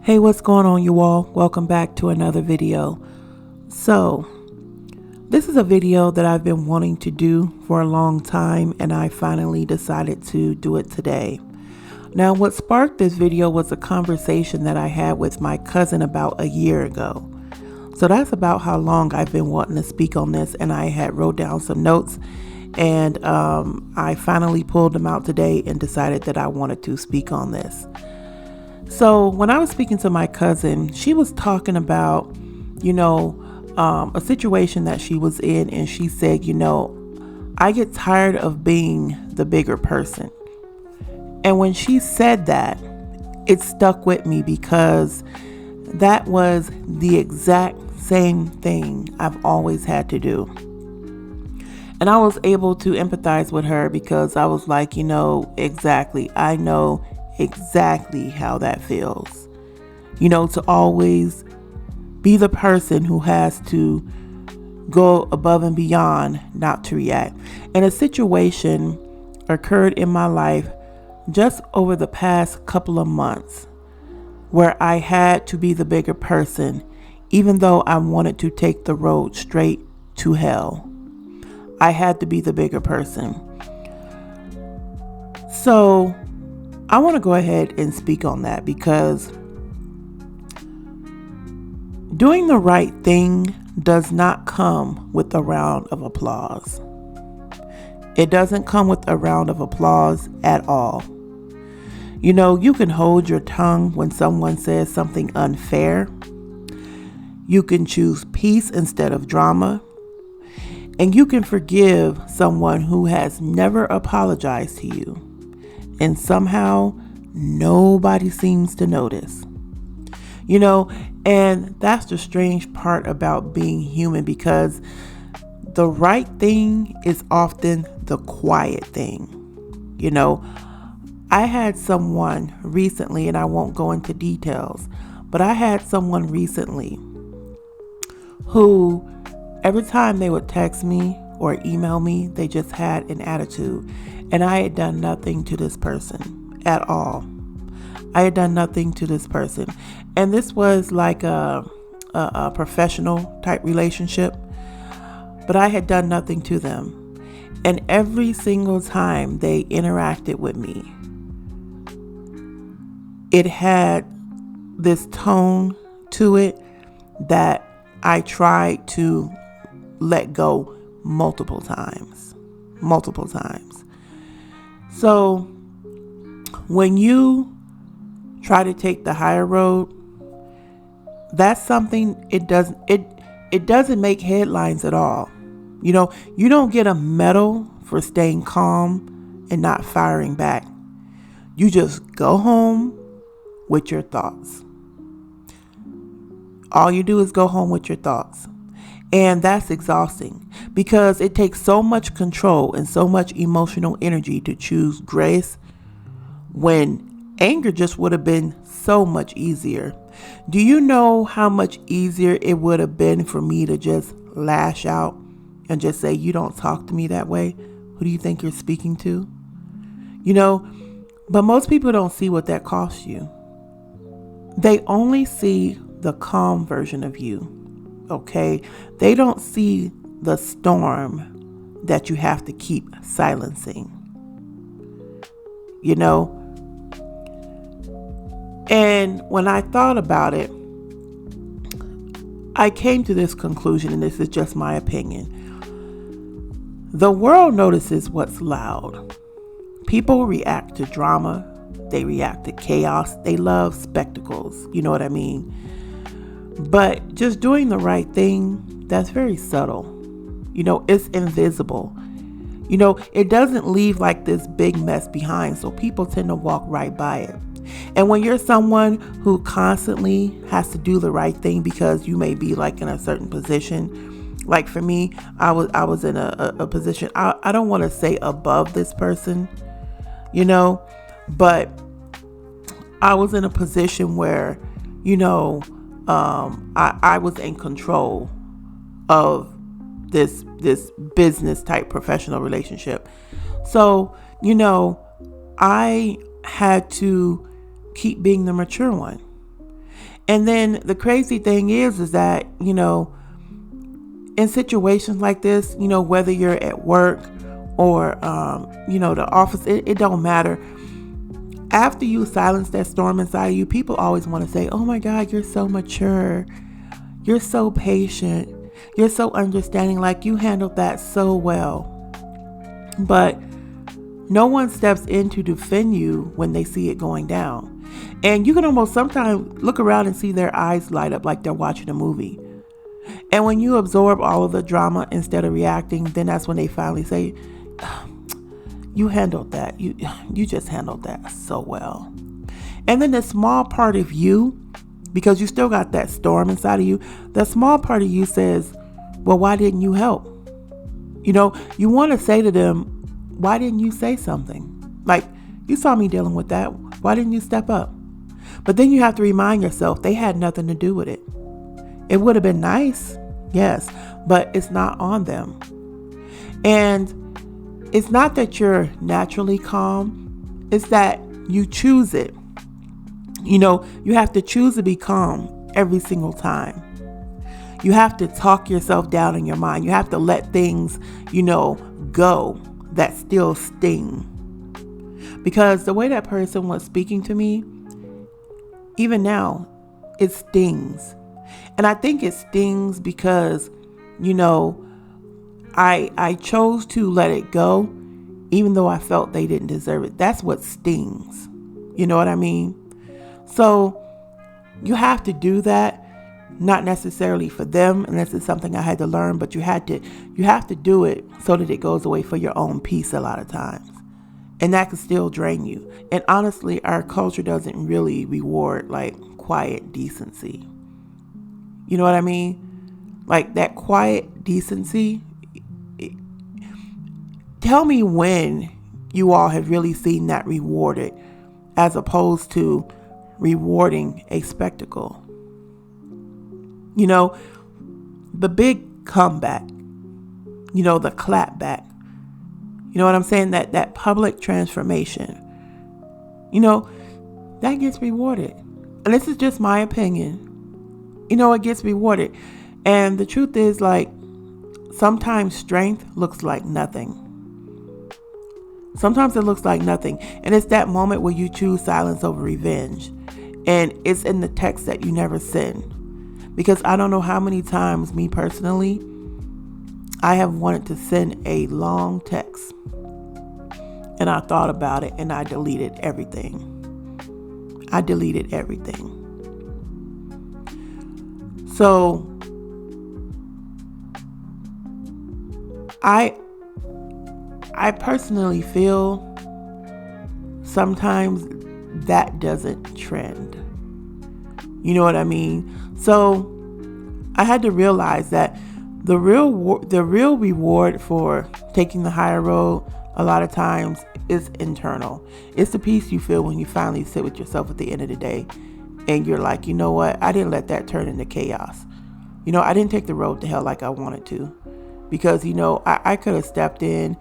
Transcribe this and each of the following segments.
Hey, what's going on, you all? Welcome back to another video. So, this is a video that I've been wanting to do for a long time, and I finally decided to do it today. Now, what sparked this video was a conversation that I had with my cousin about a year ago. So that's about how long I've been wanting to speak on this, and I had wrote down some notes, and I finally pulled them out today and decided that I wanted to speak on this. So when I was speaking to my cousin, she was talking about, a situation that she was in, and she said, I get tired of being the bigger person. And when she said that, it stuck with me because that was the exact same thing I've always had to do. And I was able to empathize with her because I was like, exactly. I know exactly how that feels. To always be the person who has to go above and beyond not to react. And a situation occurred in my life just over the past couple of months where I had to be the bigger person, even though I wanted to take the road straight to hell. I had to be the bigger person. So I want to go ahead and speak on that because doing the right thing does not come with a round of applause. It doesn't come with a round of applause at all. You can hold your tongue when someone says something unfair. You can choose peace instead of drama. And you can forgive someone who has never apologized to you. And somehow nobody seems to notice. And that's the strange part about being human, because the right thing is often the quiet thing. I had someone recently, and I won't go into details, but I had someone recently who every time they would text me or email me, they just had an attitude. And I had done nothing to this person at all. I had done nothing to this person. And this was like a professional type relationship. But I had done nothing to them. And every single time they interacted with me, it had this tone to it that I tried to let go multiple times. So when you try to take the higher road, that's something it doesn't make headlines at all. You don't get a medal for staying calm and not firing back. You just go home with your thoughts. All you do is go home with your thoughts. And that's exhausting because it takes so much control and so much emotional energy to choose grace when anger just would have been so much easier. Do you know how much easier it would have been for me to just lash out and just say, you don't talk to me that way? Who do you think you're speaking to? But most people don't see what that costs you. They only see the calm version of you. Okay, they don't see the storm that you have to keep silencing. And when I thought about it, I came to this conclusion, and this is just my opinion. The world notices what's loud. People react to drama. They react to chaos. They love spectacles. You know what I mean? But just doing the right thing, that's very subtle. It's invisible. It doesn't leave like this big mess behind, so people tend to walk right by it. And when you're someone who constantly has to do the right thing because you may be like in a certain position, like for me, I was in a position, I don't want to say above this person, but I was in a position where, I was in control of this business type professional relationship. So, I had to keep being the mature one. And then the crazy thing is that, in situations like this, whether you're at work or, the office, it don't matter. After you silence that storm inside of you, people always want to say, oh my God, you're so mature. You're so patient. You're so understanding. Like, you handled that so well. But no one steps in to defend you when they see it going down. And you can almost sometimes look around and see their eyes light up like they're watching a movie. And when you absorb all of the drama instead of reacting, then that's when they finally say, you handled that. You just handled that so well. And then the small part of you, because you still got that storm inside of you, the small part of you says, well, why didn't you help? You want to say to them, why didn't you say something? Like, you saw me dealing with that. Why didn't you step up? But then you have to remind yourself they had nothing to do with it. It would have been nice, yes, but it's not on them. And it's not that you're naturally calm. It's that you choose it. You have to choose to be calm every single time. You have to talk yourself down in your mind. You have to let things, go that still sting. Because the way that person was speaking to me, even now, it stings. And I think it stings because, I chose to let it go, even though I felt they didn't deserve it. That's what stings. You know what I mean? So you have to do that, not necessarily for them, unless it's something I had to learn, but you have to do it so that it goes away for your own peace a lot of times. And that can still drain you. And honestly, our culture doesn't really reward like quiet decency. You know what I mean? Like that quiet decency. Tell me when you all have really seen that rewarded as opposed to rewarding a spectacle. The big comeback, the clap back. You know what I'm saying? That public transformation, that gets rewarded. And this is just my opinion. It gets rewarded. And the truth is, like, sometimes strength looks like nothing. Sometimes it looks like nothing. And it's that moment where you choose silence over revenge. And it's in the text that you never send. Because I don't know how many times, me personally, I have wanted to send a long text. And I thought about it and I deleted everything. So I personally feel sometimes that doesn't trend. You know what I mean? So I had to realize that the real reward for taking the higher road a lot of times is internal. It's the peace you feel when you finally sit with yourself at the end of the day and you're like, you know what? I didn't let that turn into chaos. I didn't take the road to hell like I wanted to, because, I could have stepped in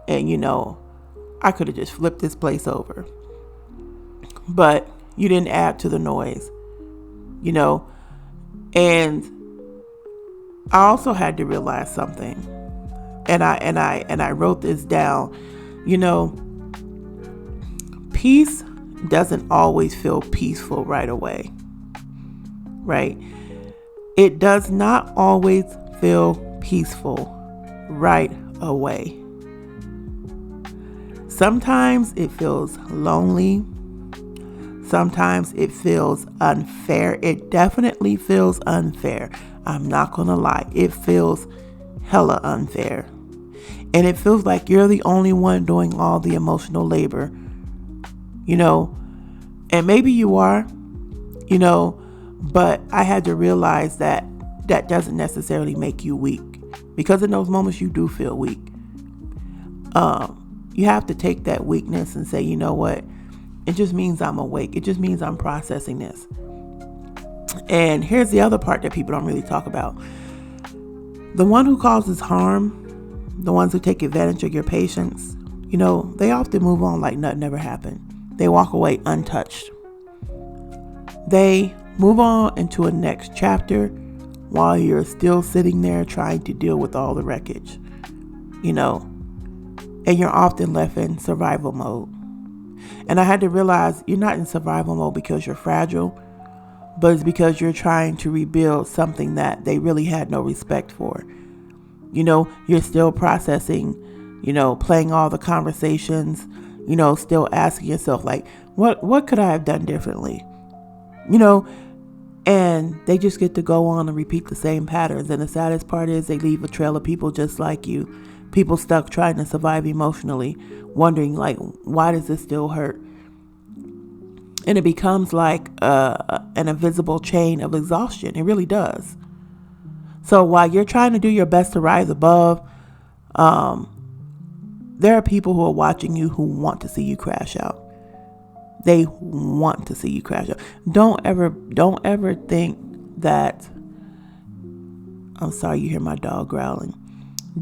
and, I could have just flipped this place over. But you didn't add to the noise, and I also had to realize something, and I wrote this down. Peace doesn't always feel peaceful right away, right? It does not always feel peaceful right away. Sometimes it feels lonely. Sometimes it feels unfair. It definitely feels unfair. I'm not going to lie. It feels hella unfair. And it feels like you're the only one doing all the emotional labor, and maybe you are, but I had to realize that that doesn't necessarily make you weak, because in those moments you do feel weak. You have to take that weakness and say, you know what? It just means I'm awake. It just means I'm processing this. And here's the other part that people don't really talk about. The one who causes harm, the ones who take advantage of your patience, they often move on like nothing ever happened. They walk away untouched. They Move on into a next chapter while you're still sitting there trying to deal with all the wreckage, and you're often left in survival mode. And I had to realize you're not in survival mode because you're fragile, but it's because you're trying to rebuild something that they really had no respect for. You're still processing, playing all the conversations, still asking yourself, like, what could I have done differently? And they just get to go on and repeat the same patterns. And the saddest part is they leave a trail of people just like you. People stuck trying to survive emotionally, wondering, like, why does this still hurt? And it becomes like an invisible chain of exhaustion. It really does. So while you're trying to do your best to rise above, there are people who are watching you who want to see you crash out. They want to see you crash out. Don't ever think that, I'm sorry, you hear my dog growling.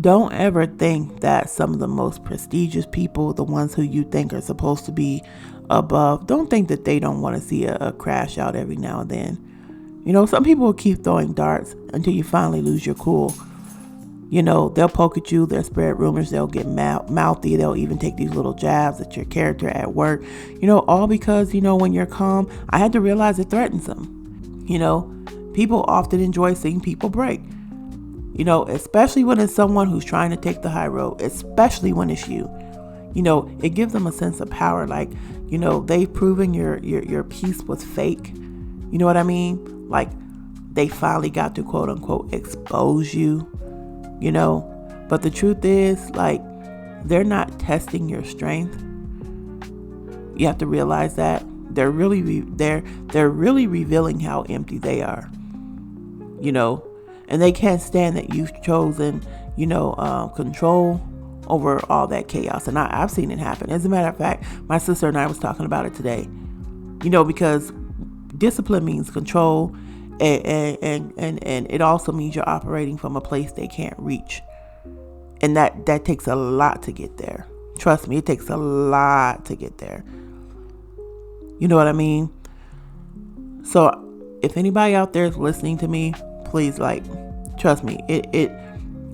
Don't ever think that some of the most prestigious people, the ones who you think are supposed to be above, don't think that they don't want to see a crash out every now and then. Some people will keep throwing darts until you finally lose your cool. They'll poke at you, they'll spread rumors, they'll get mouthy, they'll even take these little jabs at your character at work, all because, when you're calm, I had to realize it threatens them. People often enjoy seeing people break, especially when it's someone who's trying to take the high road, especially when it's you. It gives them a sense of power, like, they've proven your piece was fake. You know what I mean? Like, they finally got to quote unquote expose you. But the truth is, like, they're not testing your strength. You have to realize that they're really revealing how empty they are. And they can't stand that you've chosen, control over all that chaos. And I've seen it happen. As a matter of fact, my sister and I was talking about it today. Because discipline means control. And it also means you're operating from a place they can't reach. And that takes a lot to get there. Trust me, it takes a lot to get there. You know what I mean? So if anybody out there is listening to me, please, like, trust me,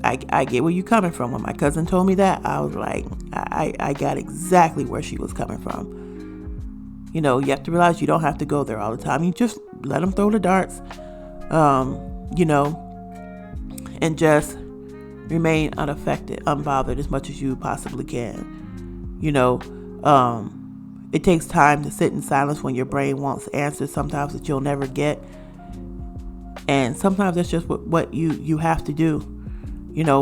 I get where you're coming from. When my cousin told me that, I was like, I got exactly where she was coming from. You have to realize you don't have to go there all the time. You just let them throw the darts, and just remain unaffected, unbothered as much as you possibly can. It takes time to sit in silence when your brain wants answers sometimes that you'll never get. And sometimes that's just what you have to do,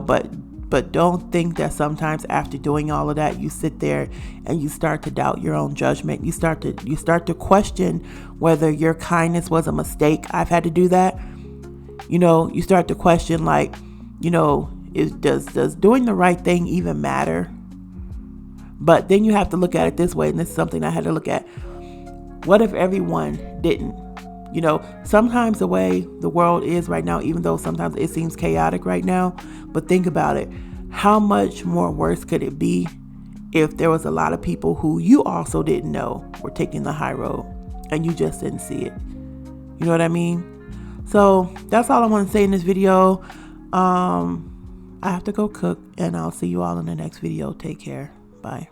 but don't think that sometimes after doing all of that, you sit there and you start to doubt your own judgment. You start to question whether your kindness was a mistake. I've had to do that. You start to question, like, does doing the right thing even matter? But then you have to look at it this way, and this is something I had to look at. What if everyone didn't? Sometimes the way the world is right now, even though sometimes it seems chaotic right now, but think about it. How much more worse could it be if there was a lot of people who you also didn't know were taking the high road and you just didn't see it? You know what I mean? So that's all I want to say in this video. I have to go cook, and I'll see you all in the next video. Take care. Bye.